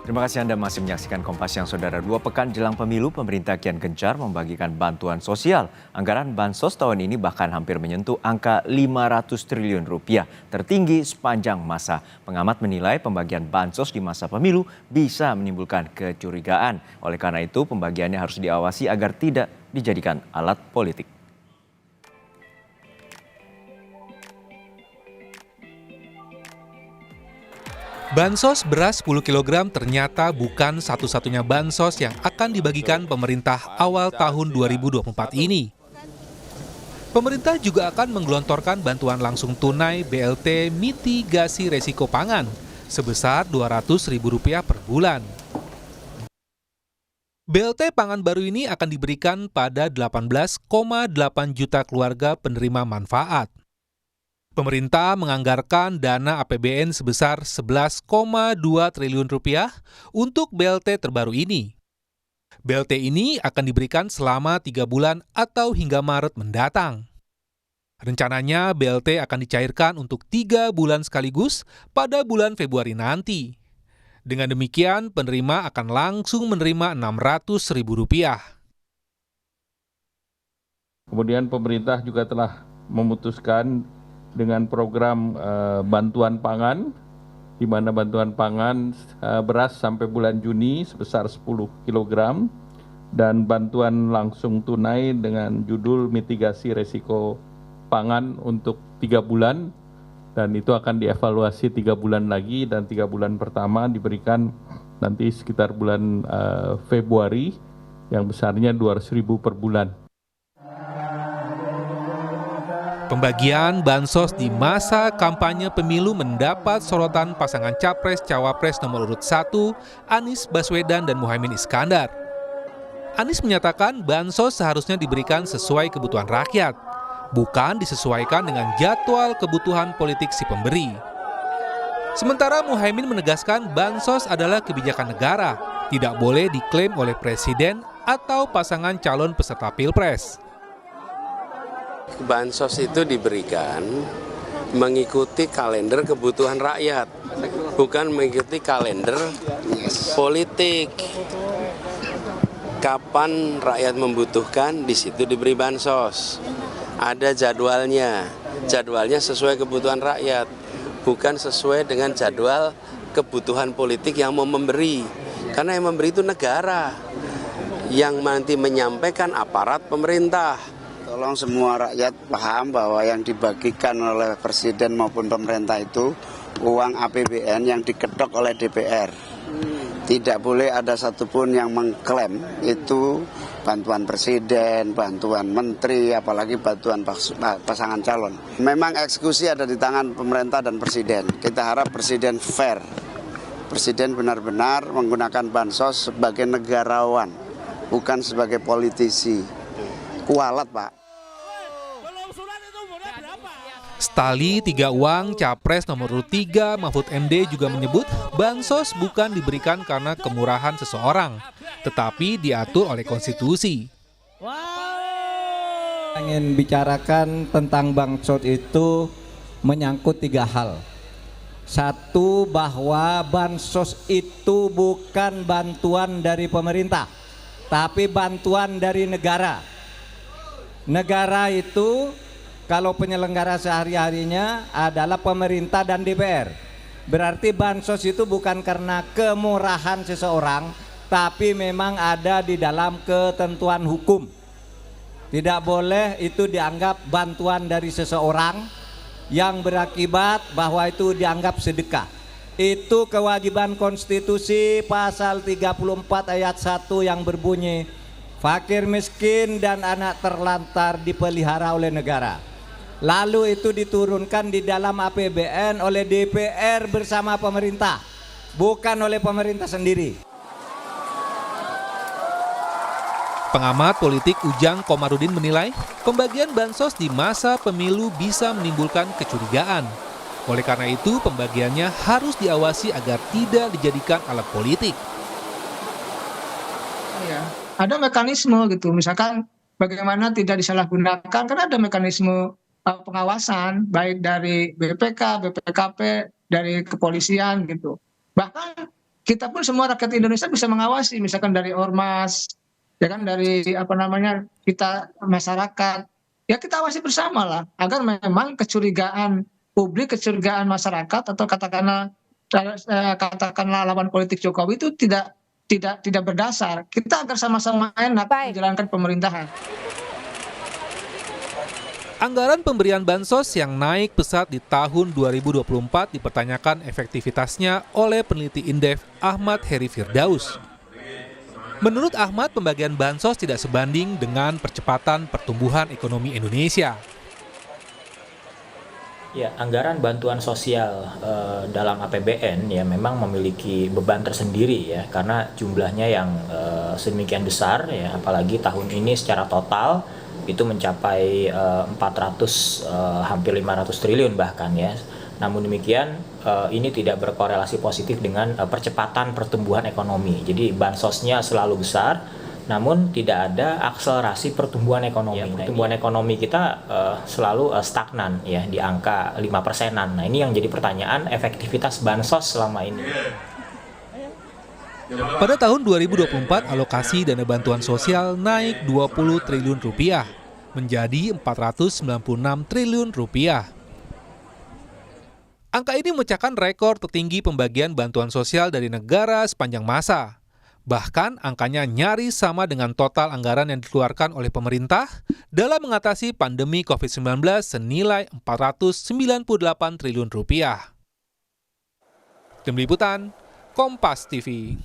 Terima kasih Anda masih menyaksikan Kompas Siang, Saudara. 2 pekan jelang pemilu, pemerintah kian gencar membagikan bantuan sosial. Anggaran Bansos tahun ini bahkan hampir menyentuh angka 500 triliun rupiah, tertinggi sepanjang masa. Pengamat menilai pembagian Bansos di masa pemilu bisa menimbulkan kecurigaan. Oleh karena itu, pembagiannya harus diawasi agar tidak dijadikan alat politik. Bansos beras 10 kg ternyata bukan satu-satunya bansos yang akan dibagikan pemerintah awal tahun 2024 ini. Pemerintah juga akan menggelontorkan bantuan langsung tunai BLT mitigasi resiko pangan sebesar Rp200.000 per bulan. BLT pangan baru ini akan diberikan pada 18,8 juta keluarga penerima manfaat. Pemerintah menganggarkan dana APBN sebesar Rp11,2 triliun untuk BLT terbaru ini. BLT ini akan diberikan selama 3 bulan atau hingga Maret mendatang. Rencananya BLT akan dicairkan untuk 3 bulan sekaligus pada bulan Februari nanti. Dengan demikian, penerima akan langsung menerima Rp600.000. Kemudian pemerintah juga telah memutuskan dengan program bantuan pangan, di mana bantuan pangan beras sampai bulan Juni sebesar 10 kg, dan bantuan langsung tunai dengan judul mitigasi resiko pangan untuk 3 bulan, dan itu akan dievaluasi 3 bulan lagi, dan 3 bulan pertama diberikan nanti sekitar bulan Februari, yang besarnya Rp200.000 per bulan. Pembagian bansos di masa kampanye pemilu mendapat sorotan pasangan Capres-Cawapres nomor urut 1, Anies Baswedan dan Muhaimin Iskandar. Anies menyatakan bansos seharusnya diberikan sesuai kebutuhan rakyat, bukan disesuaikan dengan jadwal kebutuhan politik si pemberi. Sementara Muhaimin menegaskan bansos adalah kebijakan negara, tidak boleh diklaim oleh presiden atau pasangan calon peserta Pilpres. Bansos itu diberikan mengikuti kalender kebutuhan rakyat, bukan mengikuti kalender politik. Kapan rakyat membutuhkan, di situ diberi bansos. Ada jadwalnya, jadwalnya sesuai kebutuhan rakyat, bukan sesuai dengan jadwal kebutuhan politik yang mau memberi. Karena yang memberi itu negara, yang nanti menyampaikan aparat pemerintah. Tolong semua rakyat paham bahwa yang dibagikan oleh Presiden maupun pemerintah itu uang APBN yang diketok oleh DPR. Tidak boleh ada satupun yang mengklaim itu bantuan Presiden, bantuan Menteri, apalagi bantuan pasangan calon. Memang eksekusi ada di tangan pemerintah dan Presiden. Kita harap Presiden fair. Presiden benar-benar menggunakan bansos sebagai negarawan, bukan sebagai politisi. Kualat, Pak. Stali Tiga Uang Capres nomor urut 3 Mahfud MD juga menyebut bansos bukan diberikan karena kemurahan seseorang, tetapi diatur oleh konstitusi. Ingin bicarakan tentang bansos itu menyangkut 3 hal. Satu, bahwa bansos itu bukan bantuan dari pemerintah, tapi bantuan dari negara. Negara itu kalau penyelenggara sehari-harinya adalah pemerintah dan DPR. Berarti bansos itu bukan karena kemurahan seseorang, tapi memang ada di dalam ketentuan hukum. Tidak boleh itu dianggap bantuan dari seseorang yang berakibat bahwa itu dianggap sedekah. Itu kewajiban konstitusi pasal 34 ayat 1 yang berbunyi, fakir miskin dan anak terlantar dipelihara oleh negara. Lalu itu diturunkan di dalam APBN oleh DPR bersama pemerintah, bukan oleh pemerintah sendiri. Pengamat politik Ujang Komarudin menilai pembagian bansos di masa pemilu bisa menimbulkan kecurigaan. Oleh karena itu, pembagiannya harus diawasi agar tidak dijadikan alat politik. Ya, ada mekanisme gitu, misalkan bagaimana tidak disalahgunakan, karena ada mekanisme pengawasan baik dari BPK, BPKP, dari kepolisian gitu. Bahkan kita pun semua rakyat Indonesia bisa mengawasi, misalkan dari ormas, ya kan, dari kita masyarakat, ya kita awasi bersama lah, agar memang kecurigaan publik, kecurigaan masyarakat, atau katakanlah lawan politik Jokowi itu tidak berdasar. Kita agar sama-sama enak menjalankan pemerintahan. Anggaran pemberian bansos yang naik pesat di tahun 2024 dipertanyakan efektivitasnya oleh peneliti Indef Ahmad Heri Firdaus. Menurut Ahmad, pembagian bansos tidak sebanding dengan percepatan pertumbuhan ekonomi Indonesia. Ya, anggaran bantuan sosial dalam APBN ya memang memiliki beban tersendiri ya, karena jumlahnya yang sedemikian besar ya, apalagi tahun ini secara total itu mencapai hampir 500 triliun bahkan ya. Namun demikian ini tidak berkorelasi positif dengan percepatan pertumbuhan ekonomi. Jadi bansosnya selalu besar, namun tidak ada akselerasi pertumbuhan ekonomi. Ya, pertumbuhan ekonomi kita selalu stagnan ya di angka 5%-an. Nah, ini yang jadi pertanyaan, efektivitas bansos selama ini. Pada tahun 2024, alokasi dana bantuan sosial naik 20 triliun rupiah menjadi 496 triliun rupiah. Angka ini memecahkan rekor tertinggi pembagian bantuan sosial dari negara sepanjang masa. Bahkan angkanya nyaris sama dengan total anggaran yang dikeluarkan oleh pemerintah dalam mengatasi pandemi COVID-19 senilai 498 triliun rupiah. Tim Liputan, Kompas TV.